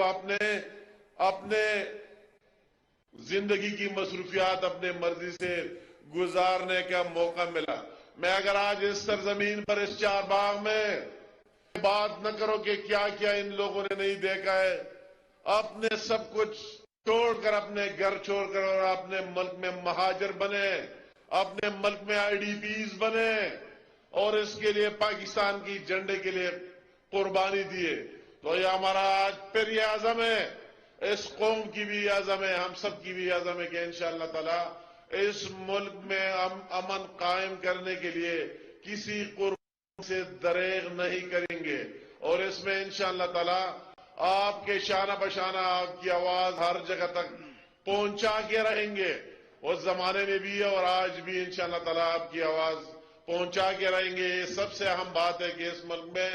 کو اپنے زندگی کی مصروفیات اپنے مرضی سے گزارنے کا موقع ملا. میں اگر آج اس سرزمین پر اس چار باغ میں بات نہ کرو کہ کیا کیا ان لوگوں نے نہیں دیکھا ہے، اپنے سب کچھ چھوڑ کر، اپنے گھر چھوڑ کر اور اپنے ملک میں مہاجر بنے، اپنے ملک میں آئی ڈی پیز بنے اور اس کے لیے پاکستان کی جھنڈے کے لیے قربانی دیے، تو یہ ہمارا آج پھر یہ عزم ہے، اس قوم کی بھی عزم ہے، ہم سب کی بھی عزم ہے کہ انشاءاللہ تعالی اس ملک میں امن قائم کرنے کے لیے کسی قربانی سے دریغ نہیں کریں گے، اور اس میں انشاءاللہ تعالی آپ کے شانہ بشانہ آپ کی آواز ہر جگہ تک پہنچا کے رہیں گے. اس زمانے میں بھی اور آج بھی انشاءاللہ تعالی آپ کی آواز پہنچا کے رہیں گے. یہ سب سے اہم بات ہے کہ اس ملک میں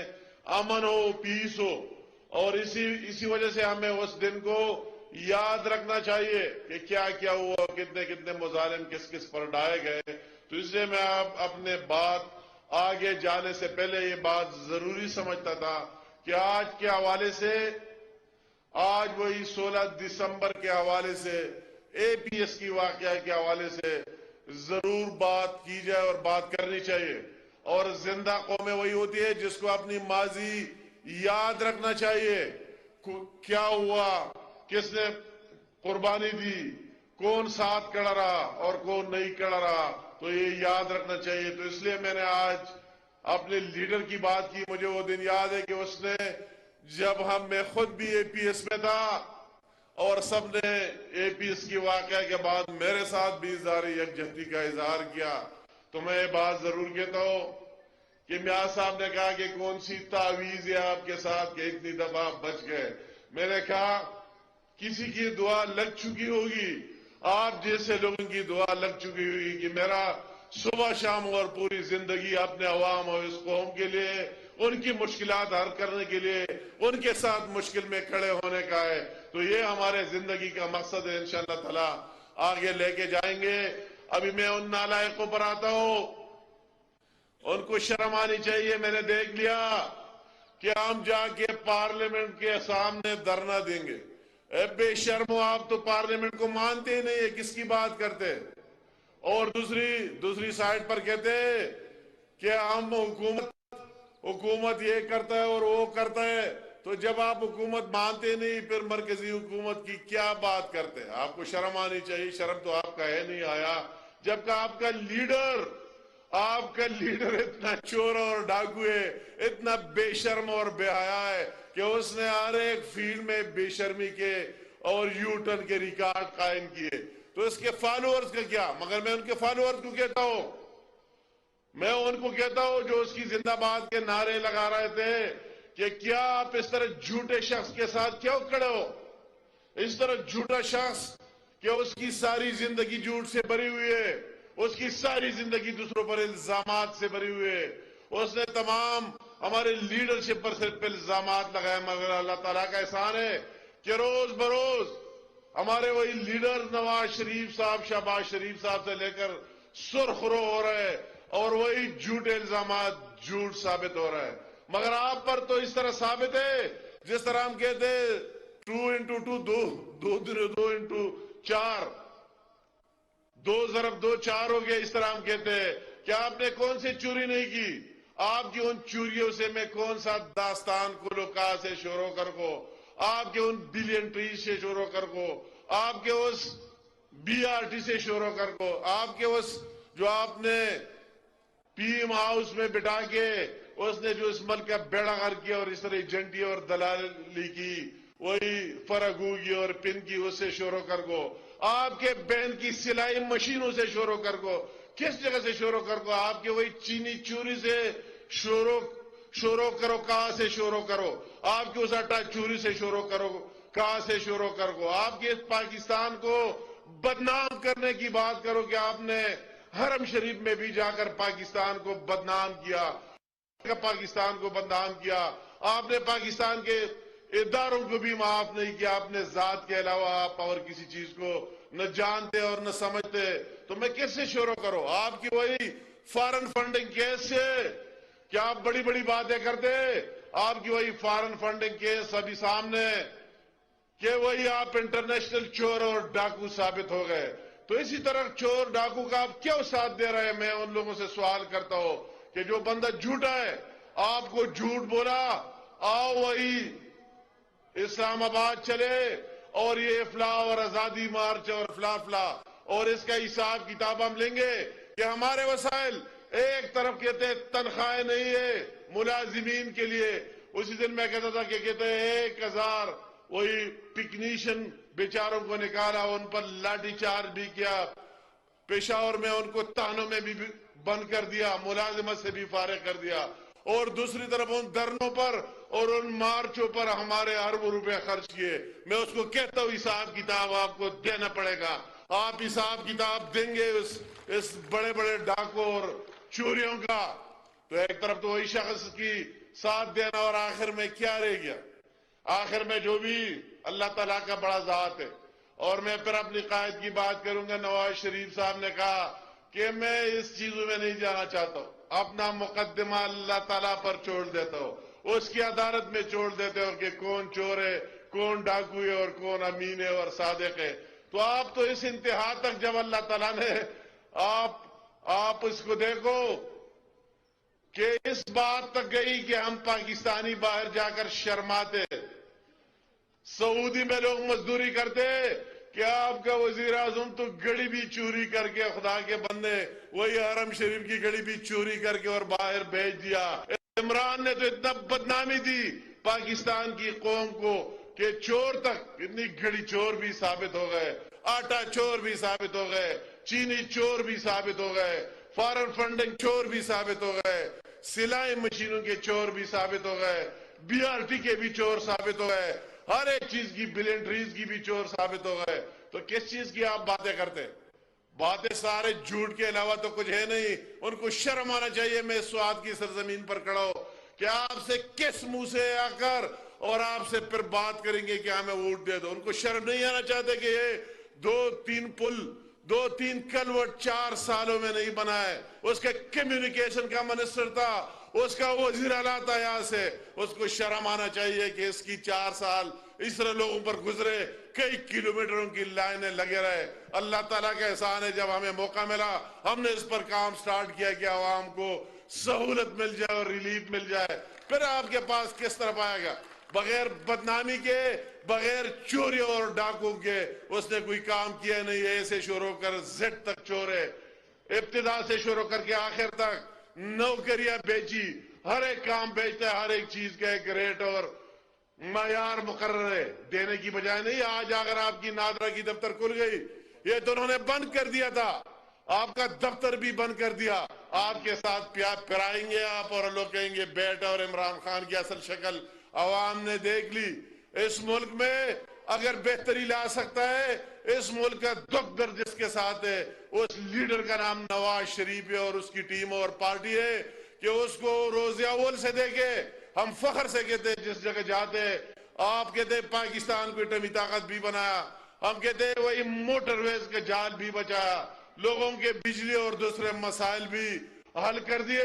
امن ہو، پیس ہو، اور اسی وجہ سے ہمیں اس دن کو یاد رکھنا چاہیے کہ کیا کیا ہوا، کتنے کتنے مظالم کس کس پر ڈھائے گئے. تو اس لیے میں اپنے بات آگے جانے سے پہلے یہ بات ضروری سمجھتا تھا کہ آج کے حوالے سے، آج وہی 16 دسمبر کے حوالے سے، اے پی ایس کی واقعہ کے حوالے سے ضرور بات کی جائے اور بات کرنی چاہیے. اور زندہ قومیں وہی ہوتی ہے جس کو اپنی ماضی یاد رکھنا چاہیے، کیا ہوا، کس نے قربانی دی، کون ساتھ کھڑا رہا اور کون نہیں کھڑا رہا، تو یہ یاد رکھنا چاہیے. تو اس لیے میں نے آج اپنے لیڈر کی بات کی. مجھے وہ دن یاد ہے کہ اس نے، جب میں خود بھی اے پی ایس میں تھا اور سب نے اے پی ایس کی واقعہ کے بعد میرے ساتھ بھی اظہار یکجہتی کا اظہار کیا، تو میں یہ بات ضرور کہتا ہوں کہ میاں صاحب نے کہا کہ کون سی تعویذ ہے آپ کے ساتھ کہ اتنی دفعہ آپ بچ گئے. میں نے کہا کسی کی دعا لگ چکی ہوگی، آپ جیسے لوگوں کی دعا لگ چکی ہوگی کہ میرا صبح شام اور پوری زندگی اپنے عوام اور اس قوم کے لیے، ان کی مشکلات حل کرنے کے لیے، ان کے ساتھ مشکل میں کھڑے ہونے کا ہے. تو یہ ہمارے زندگی کا مقصد ہے، انشاءاللہ تعالی آگے لے کے جائیں گے. ابھی میں ان نالائقوں پر آتا ہوں، ان کو شرم آنی چاہیے. میں نے دیکھ لیا کہ ہم جا کے پارلیمنٹ کے سامنے دھرنا دیں گے. اے بے شرمو، آپ تو پارلیمنٹ کو مانتے ہی نہیں ہے، کس کی بات کرتے؟ اور دوسری سائٹ پر کہتے ہیں کہ ہم حکومت یہ کرتا ہے اور وہ کرتا ہے. تو جب آپ حکومت مانتے نہیں، پھر مرکزی حکومت کی کیا بات کرتے ہیں؟ آپ کو شرم آنی چاہیے. شرم تو آپ کا ہے نہیں آیا، جبکہ آپ کا لیڈر اتنا چور اور ڈاکو ہے، اتنا بے شرم اور بے حیا ہے کہ اس نے ہر ایک فیلڈ میں بے شرمی کے اور یو ٹرن کے ریکارڈ قائم کیے. تو اس کے فالوورز کا کیا؟ مگر میں ان کے فالوورز کو کہتا ہوں، میں ان کو کہتا ہوں جو اس کی زندہ باد کے نعرے لگا رہے تھے کہ کیا آپ اس طرح جھوٹے شخص کے ساتھ کیوں کھڑے ہو؟ اس طرح جھوٹا شخص کہ اس کی ساری زندگی جھوٹ سے بھری ہوئی ہے، اس کی ساری زندگی دوسروں پر الزامات سے بھری ہوئی ہے. اس نے تمام ہمارے لیڈرشپ پر صرف الزامات لگائے. مگر اللہ تعالیٰ کا احسان ہے کہ روز بروز ہمارے وہی لیڈر نواز شریف صاحب، شہباز شریف صاحب سے لے کر سرخ رو ہو رہے اور وہی جھوٹے الزامات جھوٹ ثابت ہو رہا ہے. مگر آپ پر تو اس طرح ثابت ہے جس طرح ہم کہتے 2x2 2x4، 2x2 ہو گیا. اس طرح ہم کہتے ہیں کہ آپ نے کون سی چوری نہیں کی. آپ کی ان چوریوں سے میں کون سا داستان کو لکا سے شروع کر کو، آپ کے ان بلین ٹریز سے شروع کر کو، آپ کے اس بی آر ٹی سے شروع کر کو، آپ کے اس جو آپ نے پی ایم ہاؤس میں بٹھا کے اس نے جو اس ملک کا بیڑا غرق کیا اور اس طرح ایجنٹی اور دلالی کی، وہی فرگوگی اور پن کی، اس سے شروع کر کو، آپ کے بہن کی سلائی مشینوں سے شروع کر کو، کس جگہ سے شروع کر کو، آپ کے وہی چینی چوری سے شروع کرو، کہاں سے شروع کرو، آپ کے اس آٹا چوری سے شروع کرو، کہاں سے شروع کر کو، آپ کے پاکستان کو بدنام کرنے کی بات کرو کہ آپ نے حرم شریف میں بھی جا کر پاکستان کو بدنام کیا، پاکستان کو بدنام کیا. آپ نے پاکستان کے اداروں کو بھی معاف نہیں کیا. اپنے ذات کے علاوہ آپ اور کسی چیز کو نہ جانتے اور نہ سمجھتے. تو میں کس سے شروع کروں؟ آپ کی وہی فارن فنڈنگ کیس سے کیا آپ بڑی بڑی باتیں کرتے؟ آپ کی وہی فارن فنڈنگ کیس ابھی سامنے کہ وہی آپ انٹرنیشنل چور اور ڈاکو ثابت ہو گئے. تو اسی طرح چور ڈاکو کا آپ کیوں ساتھ دے رہے ہیں؟ میں ان لوگوں سے سوال کرتا ہوں کہ جو بندہ جھوٹا ہے، آپ کو جھوٹ بولا، آؤ وہی اسلام آباد چلے اور یہ افلاح اور آزادی مارچ اور فلا اور اس کا حساب کتاب ہم لیں گے کہ ہمارے وسائل ایک طرف کہتے ہیں تنخواہیں نہیں ہے ملازمین کے لیے. اسی دن میں کہتا تھا کہ کہتے ہیں 1000 وہی ٹیکنیشین بیچاروں کو نکالا، ان پر لاٹھی چارج بھی کیا، پشاور میں ان کو تانوں میں بھی بند کر دیا، ملازمت سے بھی فارغ کر دیا، اور دوسری طرف ان دھرنوں پر اور ان مارچوں پر ہمارے اربوں روپے خرچ کیے. میں اس کو کہتا ہوں حساب کتاب آپ کو دینا پڑے گا. آپ حساب کتاب دیں گے اس بڑے بڑے ڈاکوں اور چوریوں کا. تو ایک طرف تو وہی شخص کی ساتھ دینا، اور آخر میں کیا رہ گیا؟ آخر میں جو بھی اللہ تعالیٰ کا بڑا ذات ہے. اور میں پھر اپنی قائد کی بات کروں گا. نواز شریف صاحب نے کہا کہ میں اس چیزوں میں نہیں جانا چاہتا ہوں، اپنا مقدمہ اللہ تعالیٰ پر چھوڑ دیتا ہوں، اس کی عدالت میں چھوڑ دیتے ہو کہ کون چور ہے، کون ڈاکو ہے اور کون امین ہے اور صادق ہے. تو آپ تو اس انتہا تک جب اللہ تعالیٰ نے آپ اس کو دیکھو کہ اس بات تک گئی کہ ہم پاکستانی باہر جا کر شرماتے. سعودی میں لوگ مزدوری کرتے کہ آپ کا وزیر اعظم تو گڑی بھی چوری کر کے، خدا کے بندے، وہی حرم شریف کی گڑی بھی چوری کر کے اور باہر بھیج دیا. عمران نے تو اتنا بدنامی دی پاکستان کی قوم کو کہ چور تک، اتنی گھڑی چور بھی ثابت ہو گئے، آٹا چور بھی ثابت ہو گئے، چینی چور بھی ثابت ہو گئے، فارن فنڈنگ چور بھی ثابت ہو گئے، سلائی مشینوں کے چور بھی ثابت ہو گئے، BRT کے بھی چور ثابت ہو گئے، ہر ایک چیز کی بلینڈریز کی بھی چور ثابت ہو گئے. تو کس چیز کی آپ باتیں کرتے؟ باتیں سارے جھوٹ کے علاوہ تو کچھ ہے نہیں. ان کو شرم آنا چاہیے. میں سوات کی سرزمین پر کھڑا ہوں کہ آپ سے کس منہ سے آ کر اور آپ سے پھر بات کریں گے کہ ہمیں ووٹ دے دو. ان کو شرم نہیں آنا چاہتے کہ یہ 2-3 پل، 2-3 کلوٹ 4 سالوں میں نہیں بنا ہے. اس کے کمیونیکیشن کا منسٹر تھا، اس کا وزیر اعلیٰ تھا یہاں سے. اس کو شرم آنا چاہیے کہ اس کی 4 سال اس طرح لوگوں پر گزرے، کئی کلومیٹروں کی لائنیں لگے رہے. اللہ تعالیٰ کا احسان ہے جب ہمیں موقع ملا ہم نے اس پر کام سٹارٹ کیا کہ عوام کو سہولت مل جائے اور ریلیف مل جائے. پھر آپ کے پاس کس طرف آئے گا؟ بغیر بدنامی کے، بغیر چوریوں اور ڈاکوں کے اس نے کوئی کام کیا نہیں. ایسے شروع کر زد تک چور ہے، ابتدا سے شروع کر کے آخر تک نوکریاں بیچی، ہر ایک کام بیچتا ہے، ہر ایک چیز کا ایک ریٹ اور معیار مقرر ہے، دینے کی بجائے نہیں. آج اگر آپ کی نادرا کی دفتر کھل گئی، یہ تو انہوں نے بند کر دیا تھا، آپ کا دفتر بھی بند کر دیا. آپ کے ساتھ پیار پرائیں گے آپ اور لوگ کہیں گے بیٹا، اور عمران خان کی اصل شکل عوام نے دیکھ لی. اس ملک میں اگر بہتری لا سکتا ہے، اس ملک کا دکھ درد جس کے ساتھ ہے، اس لیڈر کا نام نواز شریف ہے اور اس کی ٹیم اور پارٹی ہے کہ اس کو روز اول سے دیکھے. ہم فخر سے کہتے ہیں جس جگہ جاتے ہیں، آپ کہتے ہیں پاکستان کو اتنی طاقت بھی بنایا، ہم کہتے ہیں وہی موٹر ویز کا جال بھی بچایا، لوگوں کے بجلی اور دوسرے مسائل بھی حل کر دیے،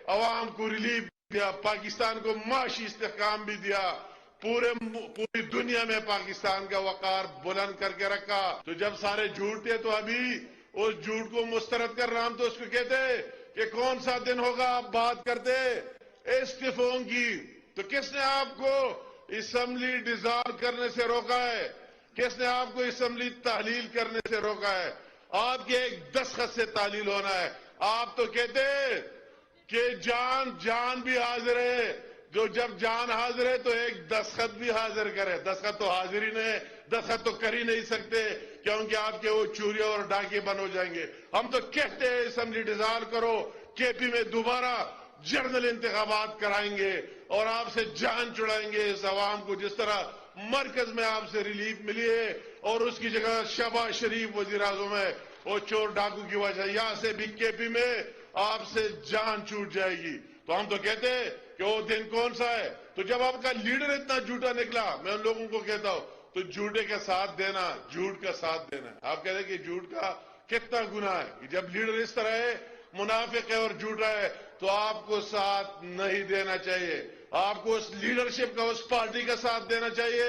عوام کو ریلیف دیا، پاکستان کو معاشی استحکام بھی دیا، پوری دنیا میں پاکستان کا وقار بلند کر کے رکھا. تو جب سارے جھوٹ تھے تو ابھی اس جھوٹ کو مسترد کر رہا ہم تو اس کو کہتے کہ کون سا دن ہوگا آپ بات کرتے استعفوں کی. تو کس نے آپ کو اسمبلی ڈیزالو کرنے سے روکا ہے؟ کس نے آپ کو اسمبلی تحلیل کرنے سے روکا ہے؟ آپ کے ایک دستخط سے تعلیل ہونا ہے. آپ تو کہتے کہ جان بھی حاضر ہے، جو جب جان حاضر ہے تو ایک دستخط بھی حاضر کرے. دستخط تو حاضر ہی نہیں، دستخط تو کر ہی نہیں سکتے کیونکہ آپ کے وہ چوریاں اور ڈاکے بند ہو جائیں گے. ہم تو کہتے ہیں اسمبلی ڈیزالو کرو، KP میں دوبارہ جنرل انتخابات کرائیں گے اور آپ سے جان چھڑائیں گے اس عوام کو. جس طرح مرکز میں آپ سے ریلیف ملی ہے اور اس کی جگہ شہباز شریف وزیر اعظم ہے، وہ چور ڈاکو کی وجہ یہاں سے بھی KP میں آپ سے جان چھوٹ جائے گی. تو ہم تو کہتے ہیں کہ وہ دن کون سا ہے؟ تو جب آپ کا لیڈر اتنا جھوٹا نکلا، میں ان لوگوں کو کہتا ہوں تو جھوٹے کا ساتھ دینا، جھوٹ کا ساتھ دینا. آپ کہتے ہیں کہ جھوٹ کا کتنا گناہ ہے؟ جب لیڈر اس طرح ہے، منافق ہے اور جھوٹا ہے، تو آپ کو ساتھ نہیں دینا چاہیے. آپ کو اس لیڈرشپ کا، اس پارٹی کا ساتھ دینا چاہیے